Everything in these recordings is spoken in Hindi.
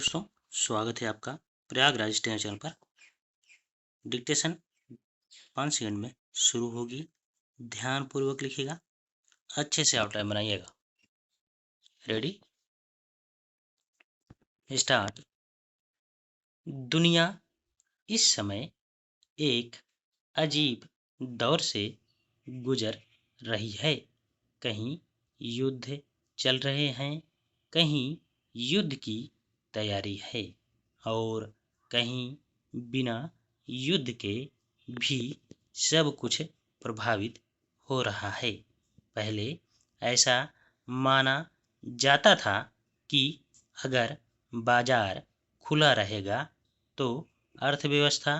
दोस्तों, स्वागत है आपका प्रयागराज टेन चैनल पर। डिक्टेशन 5 सेकंड में शुरू होगी। ध्यान पूर्वक लिखिएगा, अच्छे से आउटलाइन बनाइएगा। Ready, start. दुनिया इस समय एक अजीब दौर से गुजर रही है। कहीं युद्ध चल रहे हैं, कहीं युद्ध की तैयारी है और कहीं बिना युद्ध के भी सब कुछ प्रभावित हो रहा है। पहले ऐसा माना जाता था कि अगर बाजार खुला रहेगा तो अर्थव्यवस्था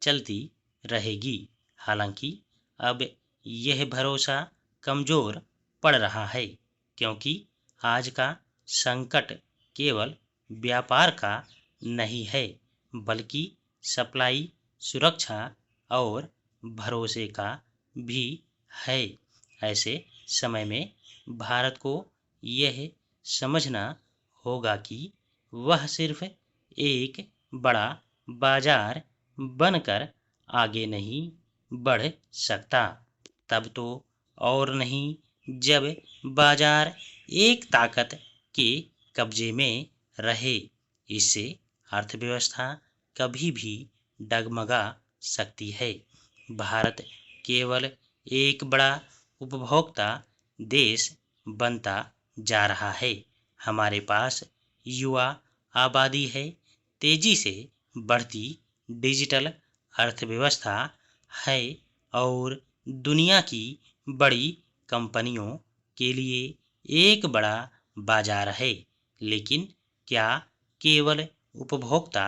चलती रहेगी। हालांकि अब यह भरोसा कमजोर पड़ रहा है, क्योंकि आज का संकट केवल व्यापार का नहीं है, बल्कि सप्लाई, सुरक्षा और भरोसे का भी है। ऐसे समय में भारत को यह समझना होगा कि वह सिर्फ एक बड़ा बाजार बनकर आगे नहीं बढ़ सकता। तब तो और नहीं, जब बाजार एक ताकत के कब्जे में रहे। इससे अर्थव्यवस्था कभी भी डगमगा सकती है। भारत केवल एक बड़ा उपभोक्ता देश बनता जा रहा है। हमारे पास युवा आबादी है, तेजी से बढ़ती डिजिटल अर्थव्यवस्था है और दुनिया की बड़ी कंपनियों के लिए एक बड़ा बाजार है। लेकिन क्या केवल उपभोक्ता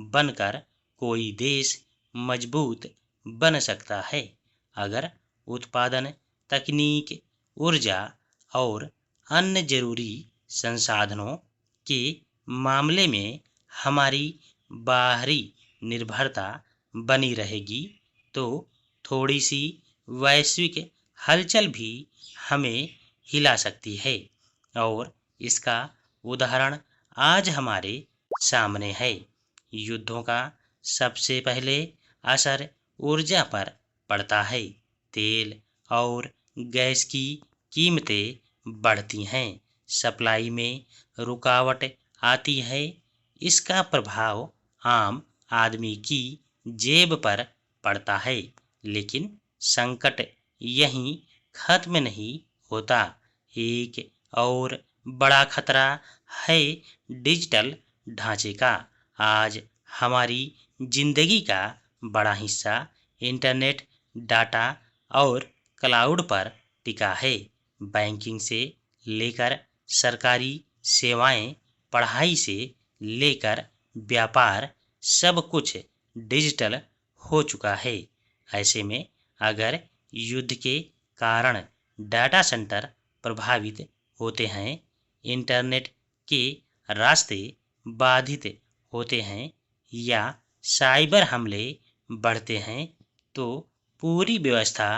बनकर कोई देश मजबूत बन सकता है? अगर उत्पादन, तकनीक, ऊर्जा और अन्य जरूरी संसाधनों के मामले में हमारी बाहरी निर्भरता बनी रहेगी, तो थोड़ी सी वैश्विक हलचल भी हमें हिला सकती है। और इसका उदाहरण आज हमारे सामने है। युद्धों का सबसे पहले असर ऊर्जा पर पड़ता है। तेल और गैस की कीमतें बढ़ती हैं, सप्लाई में रुकावट आती है। इसका प्रभाव आम आदमी की जेब पर पड़ता है। लेकिन संकट यहीं खत्म नहीं होता। एक और बड़ा खतरा है डिजिटल ढांचे का। आज हमारी जिंदगी का बड़ा हिस्सा इंटरनेट, डाटा और क्लाउड पर टिका है। बैंकिंग से लेकर सरकारी सेवाएं, पढ़ाई से लेकर व्यापार, सब कुछ डिजिटल हो चुका है। ऐसे में अगर युद्ध के कारण डाटा सेंटर प्रभावित होते हैं, इंटरनेट के रास्ते बाधित होते हैं या साइबर हमले बढ़ते हैं, तो पूरी व्यवस्था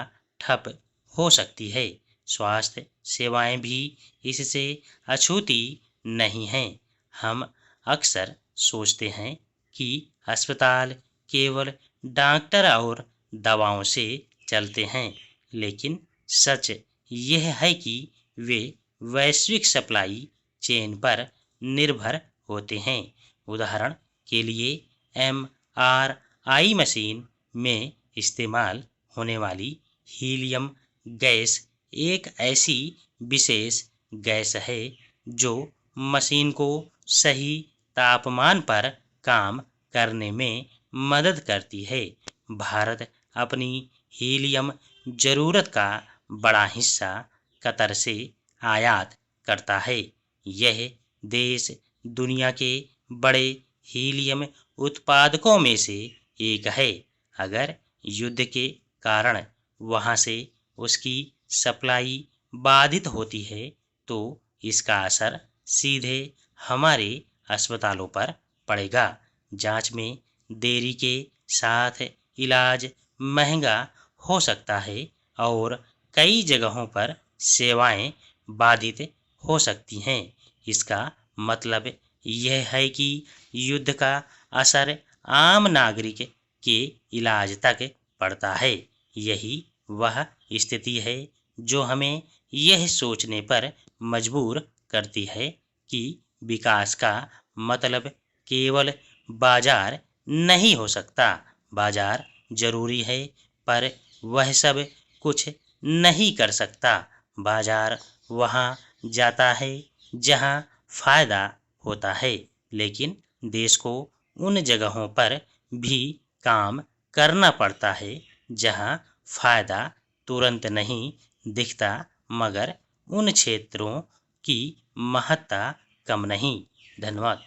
ठप हो सकती है। स्वास्थ्य सेवाएं भी इससे अछूती नहीं हैं। हम अक्सर सोचते हैं कि अस्पताल केवल डॉक्टर और दवाओं से चलते हैं, लेकिन सच यह है कि वे वैश्विक सप्लाई चेन पर निर्भर होते हैं। उदाहरण के लिए MRI मशीन में इस्तेमाल होने वाली हीलियम गैस एक ऐसी विशेष गैस है जो मशीन को सही तापमान पर काम करने में मदद करती है। भारत अपनी हीलियम जरूरत का बड़ा हिस्सा कतर से आयात करता है। यह देश दुनिया के बड़े हीलियम उत्पादकों में से एक है। अगर युद्ध के कारण वहां से उसकी सप्लाई बाधित होती है, तो इसका असर सीधे हमारे अस्पतालों पर पड़ेगा। जांच में देरी के साथ इलाज महंगा हो सकता है और कई जगहों पर सेवाएं बाधित हो सकती हैं। इसका मतलब यह है कि युद्ध का असर आम नागरिक के इलाज तक पड़ता है। यही वह स्थिति है जो हमें यह सोचने पर मजबूर करती है कि विकास का मतलब केवल बाजार नहीं हो सकता। बाजार जरूरी है, पर वह सब कुछ नहीं कर सकता। बाजार वहाँ जाता है जहाँ फायदा होता है, लेकिन देश को उन जगहों पर भी काम करना पड़ता है जहाँ फायदा तुरंत नहीं दिखता, मगर उन क्षेत्रों की महत्ता कम नहीं। धन्यवाद।